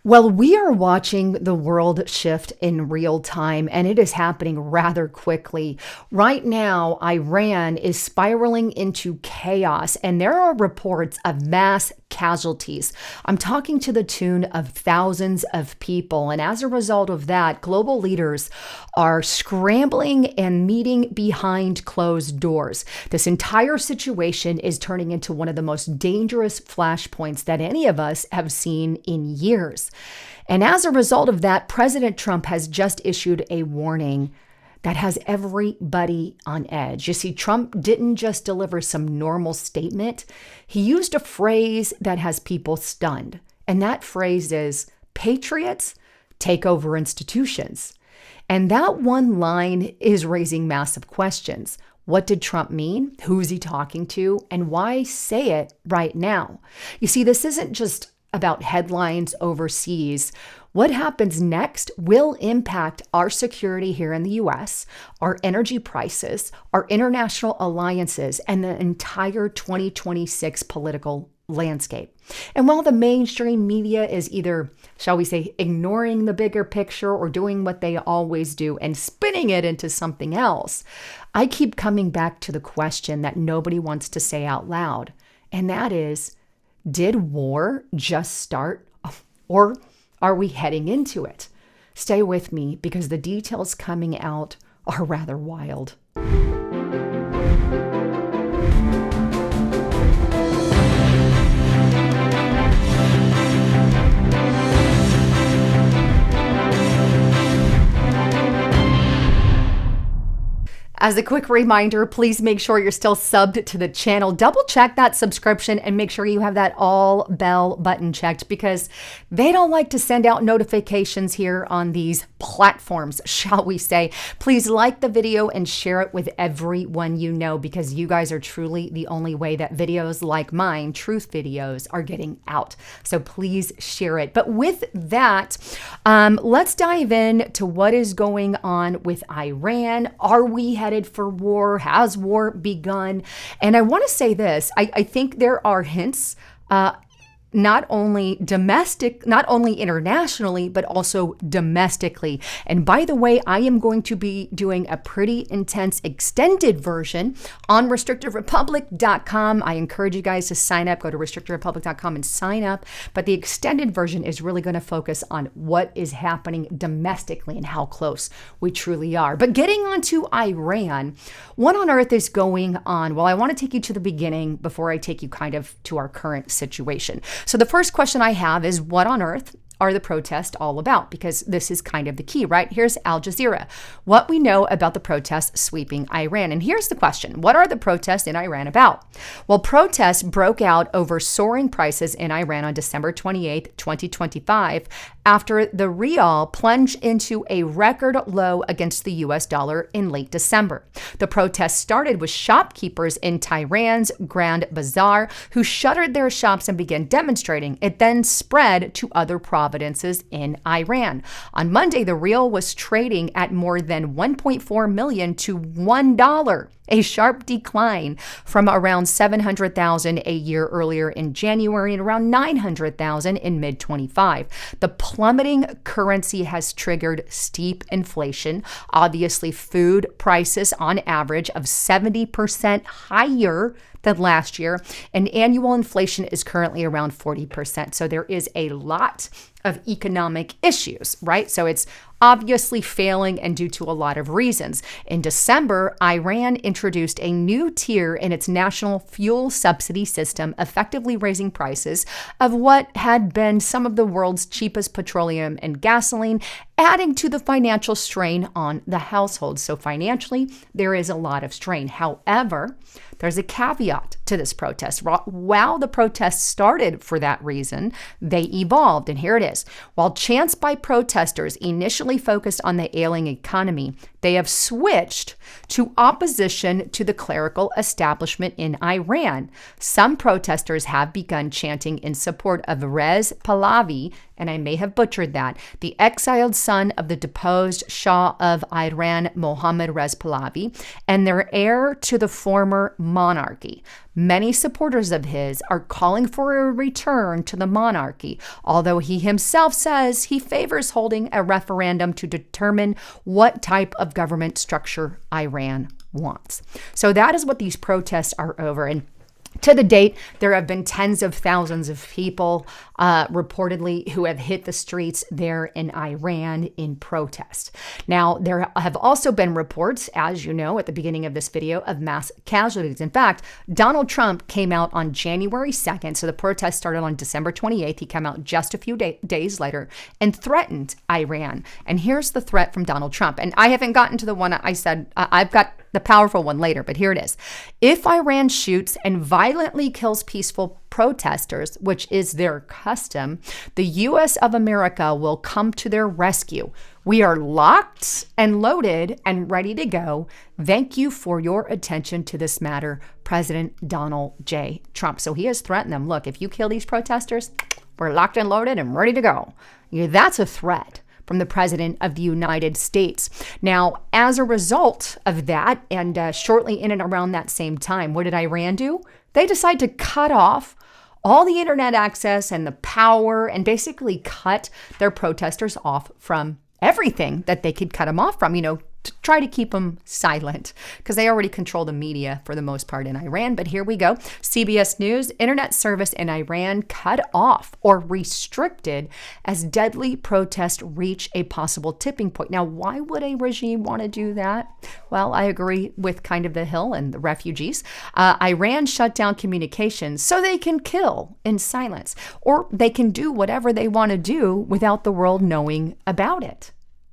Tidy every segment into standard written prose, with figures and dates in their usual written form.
Well, we are watching the world shift in real time, and it is happening rather quickly. Right now, Iran is spiraling into chaos, and there are reports of mass casualties. I'm talking to the tune of thousands of people. And as a result of that, global leaders are scrambling and meeting behind closed doors. This entire situation is turning into one of the most dangerous flashpoints that any of us have seen in years. And as a result of that, President Trump has just issued a warning that has everybody on edge. You see, Trump didn't just deliver some normal statement. He used a phrase that has people stunned. And that phrase is Patriots Takeover Institutions. And that one line is raising massive questions. What did Trump mean? Who's he talking to? And why say it right now? You see, this isn't just about headlines overseas. What happens next will impact our security here in the US, our energy prices, our international alliances, and the entire 2026 political landscape. And while the mainstream media is either, shall we say, ignoring the bigger picture or doing what they always do and spinning it into something else, I keep coming back to the question that nobody wants to say out loud. And that is, did war just start, or are we heading into it? Stay with me because the details coming out are rather wild. As a quick reminder, please make sure you're still subbed to the channel. Double check that subscription and make sure you have that all bell button checked because they don't like to send out notifications here on these platforms, shall we say. Please like the video and share it with everyone you know because you guys are truly the only way that videos like mine, truth videos, are getting out. So please share it. But with that, let's dive in to what is going on with Iran. Are we headed for war? Has war begun? And I want to say this, I think there are hints, not only internationally, but also domestically. And by the way, I am going to be doing a pretty intense extended version on restrictedrepublic.com. I encourage you guys to sign up, go to restrictedrepublic.com and sign up. But the extended version is really going to focus on what is happening domestically and how close we truly are. But getting on to Iran, what on earth is going on? Well, I want to take you to the beginning before I take you kind of to our current situation. So the first question I have is, what on earth are the protests all about? Because this is kind of the key, right? Here's Al Jazeera. What we know about the protests sweeping Iran. And here's the question. What are the protests in Iran about? Well, protests broke out over soaring prices in Iran on December 28, 2025, after the rial plunged into a record low against the US dollar in late December. The protests started with shopkeepers in Tehran's Grand Bazaar who shuttered their shops and began demonstrating. It then spread to other provinces in Iran. On Monday, the rial was trading at more than 1.4 million to $1, a sharp decline from around 700,000 a year earlier in January and around 900,000 in mid-25. The plummeting currency has triggered steep inflation. Obviously, food prices on average of 70% higher than last year, and annual inflation is currently around 40%. So there is a lot of economic issues, right? So it's obviously failing and due to a lot of reasons. In December, Iran introduced a new tier in its national fuel subsidy system, effectively raising prices of what had been some of the world's cheapest petroleum and gasoline, adding to the financial strain on the households. So financially, there is a lot of strain. However, there's a caveat to this protest. While the protests started for that reason, they evolved. And here it is. While chants by protesters initially focused on the ailing economy, they have switched to opposition to the clerical establishment in Iran. Some protesters have begun chanting in support of Reza Pahlavi, and I may have butchered that, the exiled son of the deposed Shah of Iran, Mohammad Reza Pahlavi, and their heir to the former monarchy. Many supporters of his are calling for a return to the monarchy, although he himself says he favors holding a referendum to determine what type of government structure Iran wants. So that is what these protests are over. And to the date, there have been tens of thousands of people reportedly who have hit the streets there in Iran in protest. Now, there have also been reports, as you know, at the beginning of this video, of mass casualties. In fact, Donald Trump came out on January 2nd. So the protest started on December 28th. He came out just a few days later and threatened Iran. And here's the threat from Donald Trump. And I haven't gotten to the one I said, I've got the powerful one later, but here it is. If Iran shoots and violently kills peaceful protesters, which is their custom, the U.S. of America will come to their rescue. We are locked and loaded and ready to go. Thank you for your attention to this matter, President Donald J. Trump. So he has threatened them. Look, if you kill these protesters, we're locked and loaded and ready to go. That's a threat from the President of the United States. Now, as a result of that, and shortly in and around that same time, what did Iran do? They decide to cut off all the internet access and the power and basically cut their protesters off from everything that they could cut them off from, to try to keep them silent because they already control the media for the most part in Iran. But here we go. CBS News, internet service in Iran cut off or restricted as deadly protests reach a possible tipping point. Now, why would a regime want to do that? Well, I agree with kind of the Hill and the refugees. Iran shut down communications so they can kill in silence, or they can do whatever they want to do without the world knowing about it,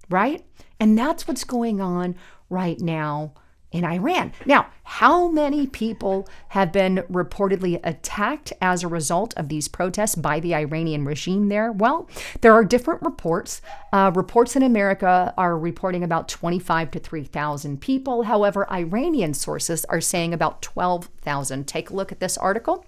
right? And that's what's going on right now in Iran. Now, how many people have been reportedly attacked as a result of these protests by the Iranian regime there? Well, there are different reports. Reports in America are reporting about 25 to 3,000 people. However, Iranian sources are saying about 12,000. Take a look at this article.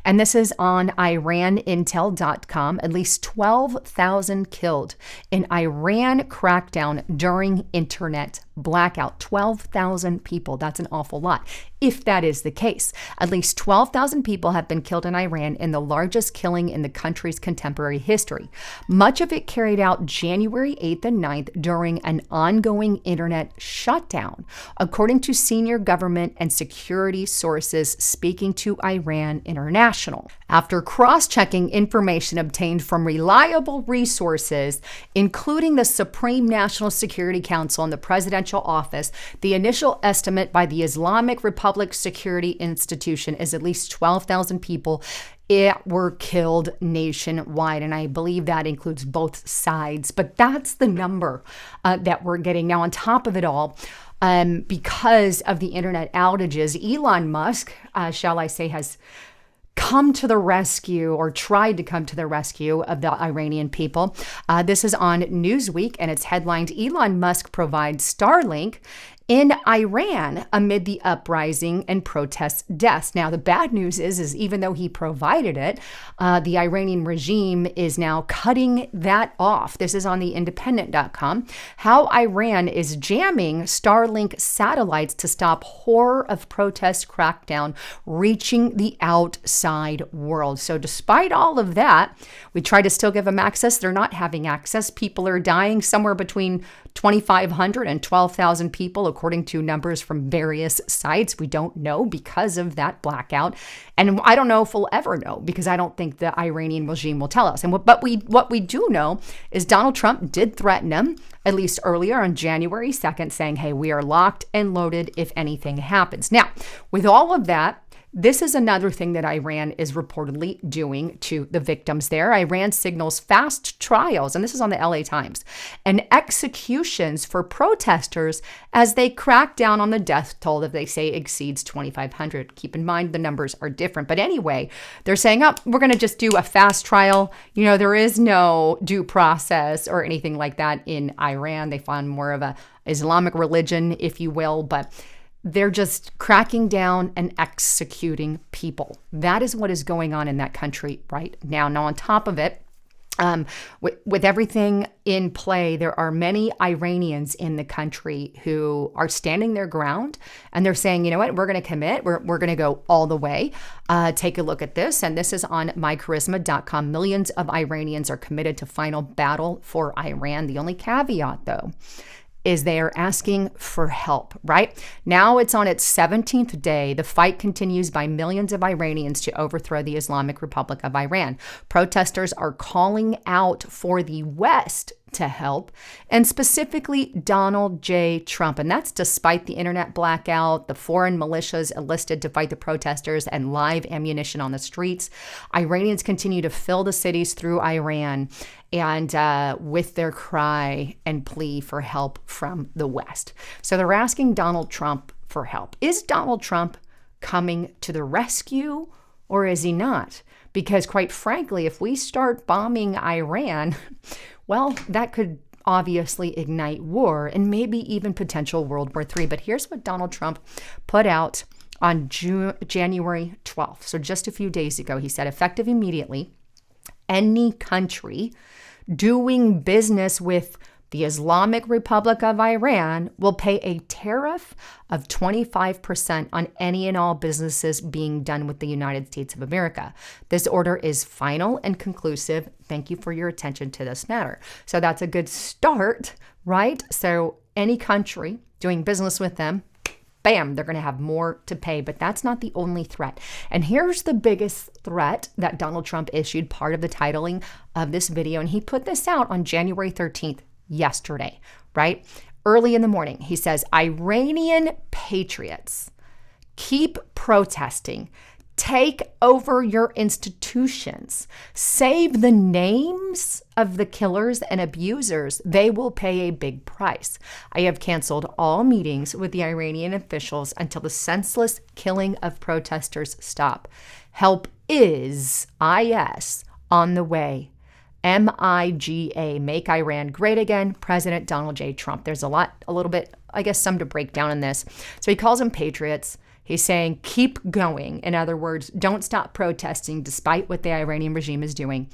And this is on IranIntel.com. At least 12,000 killed in Iran crackdown during internet blackout. 12,000 people. That's an awful lot. If that is the case, at least 12,000 people have been killed in Iran in the largest killing in the country's contemporary history. Much of it carried out January 8th and 9th during an ongoing internet shutdown, according to senior government and security sources speaking to Iran International. After cross-checking information obtained from reliable resources, including the Supreme National Security Council and the Presidential Office, the initial estimate by the Islamic Republic Security Institution is at least 12,000 people were killed nationwide. And I believe that includes both sides. But that's the number that we're getting. Now, on top of it all, because of the internet outages, Elon Musk, shall I say, has come to the rescue or tried to come to the rescue of the Iranian people. This is on Newsweek, and it's headlined, Elon Musk provides Starlink in Iran amid the uprising and protest deaths. Now, the bad news is even though he provided it, the Iranian regime is now cutting that off. This is on the independent.com. How Iran is jamming Starlink satellites to stop horror of protest crackdown reaching the outside world. So despite all of that, we try to still give them access. They're not having access. People are dying, somewhere between 2,500 and 12,000 people, according to numbers from various sites. We don't know because of that blackout. And I don't know if we'll ever know because I don't think the Iranian regime will tell us. And what we do know is Donald Trump did threaten them, at least earlier on January 2nd, saying, hey, we are locked and loaded if anything happens. Now, with all of that, this is another thing that Iran is reportedly doing to the victims there. Iran signals fast trials, and this is on the LA Times, and executions for protesters as they crack down on the death toll that they say exceeds 2,500. Keep in mind, the numbers are different. But anyway, they're saying, oh, we're going to just do a fast trial. There is no due process or anything like that in Iran. They found more of a Islamic religion, if you will, but they're just cracking down and executing people. That is what is going on in that country right now. Now, on top of it, With everything in play, there are many Iranians in the country who are standing their ground, and they're saying, you know what, we're going to commit. We're going to go all the way. Take a look at this. And this is on mycharisma.com. Millions of Iranians are committed to final battle for Iran. The only caveat, though, is they are asking for help, right? Now it's on its 17th day. The fight continues by millions of Iranians to overthrow the Islamic Republic of Iran. Protesters are calling out for the West to help, and specifically Donald J. Trump. And that's despite the internet blackout, the foreign militias enlisted to fight the protesters, and live ammunition on the streets. Iranians continue to fill the cities through Iran and with their cry and plea for help from the West. So they're asking Donald Trump for help. Is Donald Trump coming to the rescue, or is he not? Because quite frankly, if we start bombing Iran, well, that could obviously ignite war and maybe even potential World War III. But here's what Donald Trump put out on January 12th. So just a few days ago, he said, effective immediately, any country doing business with the Islamic Republic of Iran will pay a tariff of 25% on any and all businesses being done with the United States of America. This order is final and conclusive. Thank you for your attention to this matter. So that's a good start, right? So any country doing business with them, bam, they're going to have more to pay. But that's not the only threat. And here's the biggest threat that Donald Trump issued, part of the titling of this video. And he put this out on January 13th, yesterday, right? Early in the morning, he says, Iranian patriots, keep protesting. Take over your institutions. Save the names of the killers and abusers. They will pay a big price. I have canceled all meetings with the Iranian officials until the senseless killing of protesters stop. Help is, IS, on the way. MIGA, Make Iran Great Again, President Donald J. Trump. There's a little bit, I guess, some to break down in this. So he calls them patriots. He's saying, keep going. In other words, don't stop protesting despite what the Iranian regime is doing.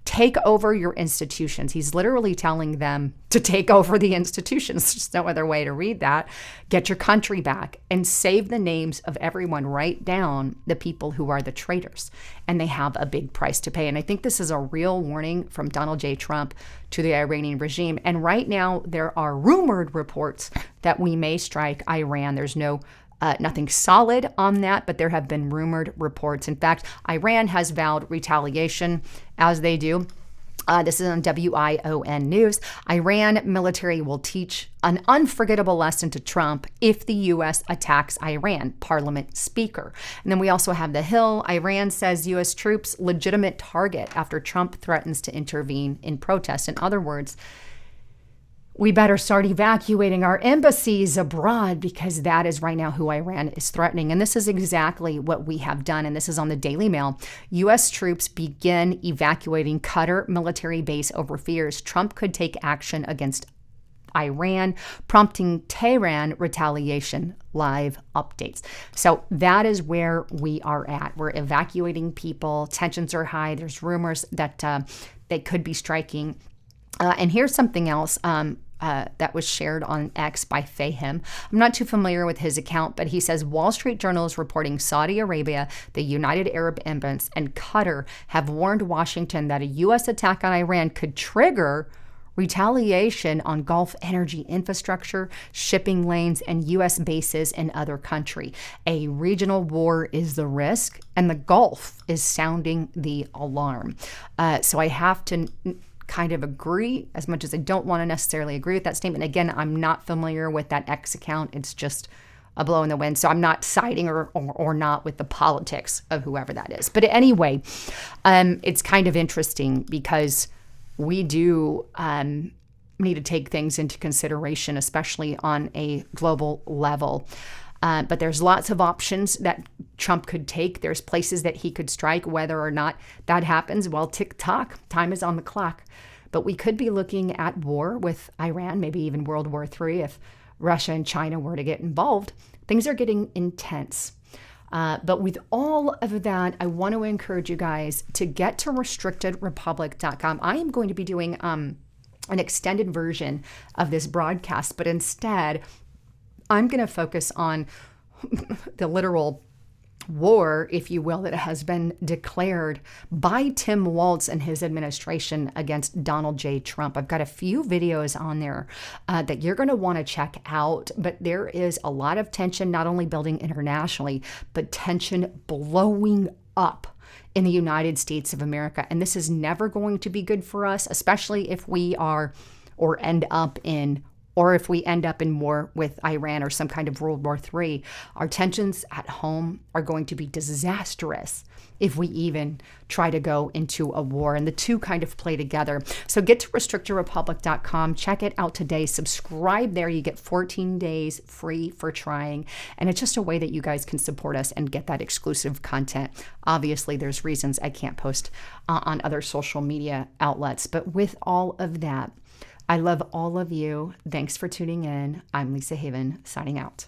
Take over your institutions. He's literally telling them to take over the institutions. There's no other way to read that. Get your country back and save the names of everyone. Write down the people who are the traitors, and they have a big price to pay. And I think this is a real warning from Donald J. Trump to the Iranian regime. And right now, there are rumored reports that we may strike Iran. There's nothing solid on that, but there have been rumored reports. In fact, Iran has vowed retaliation, as they do. This is on WION News. Iran military will teach an unforgettable lesson to Trump if the U.S. attacks Iran, Parliament Speaker. And then we also have The Hill. Iran says U.S. troops legitimate target after Trump threatens to intervene in protest. In other words, we better start evacuating our embassies abroad, because that is right now who Iran is threatening. And this is exactly what we have done. And this is on the Daily Mail. U.S. troops begin evacuating Qatar military base over fears Trump could take action against Iran, prompting Tehran retaliation. Live updates. So that is where we are at. We're evacuating people. Tensions are high. There's rumors that they could be striking. And here's something else that was shared on X by Fahim. I'm not too familiar with his account, but he says Wall Street Journal is reporting Saudi Arabia, the United Arab Emirates, and Qatar have warned Washington that a U.S. attack on Iran could trigger retaliation on Gulf energy infrastructure, shipping lanes, and U.S. bases in other country. A regional war is the risk, and the Gulf is sounding the alarm. So I have to kind of agree, as much as I don't want to necessarily agree with that statement. Again, I'm not familiar with that X account. It's just a blow in the wind. So I'm not siding or not with the politics of whoever that is. But anyway, it's kind of interesting because we do need to take things into consideration, especially on a global level. But there's lots of options that Trump could take. There's places that he could strike. Whether or not that happens, well, tick-tock, time is on the clock. But we could be looking at war with Iran, maybe even World War III if Russia and China were to get involved. Things are getting intense. But with all of that, I want to encourage you guys to get to restrictedrepublic.com. I am going to be doing an extended version of this broadcast, but instead, I'm going to focus on the literal war, if you will, that has been declared by Tim Walz and his administration against Donald J. Trump. I've got a few videos on there that you're going to want to check out, but there is a lot of tension, not only building internationally, but tension blowing up in the United States of America. And this is never going to be good for us, especially if we are or end up in war with Iran or some kind of World War III. Our tensions at home are going to be disastrous if we even try to go into a war. And the two kind of play together. So get to restrictedrepublic.com. Check it out today. Subscribe there. You get 14 days free for trying. And it's just a way that you guys can support us and get that exclusive content. Obviously, there's reasons I can't post on other social media outlets. But with all of that, I love all of you. Thanks for tuning in. I'm Lisa Haven, signing out.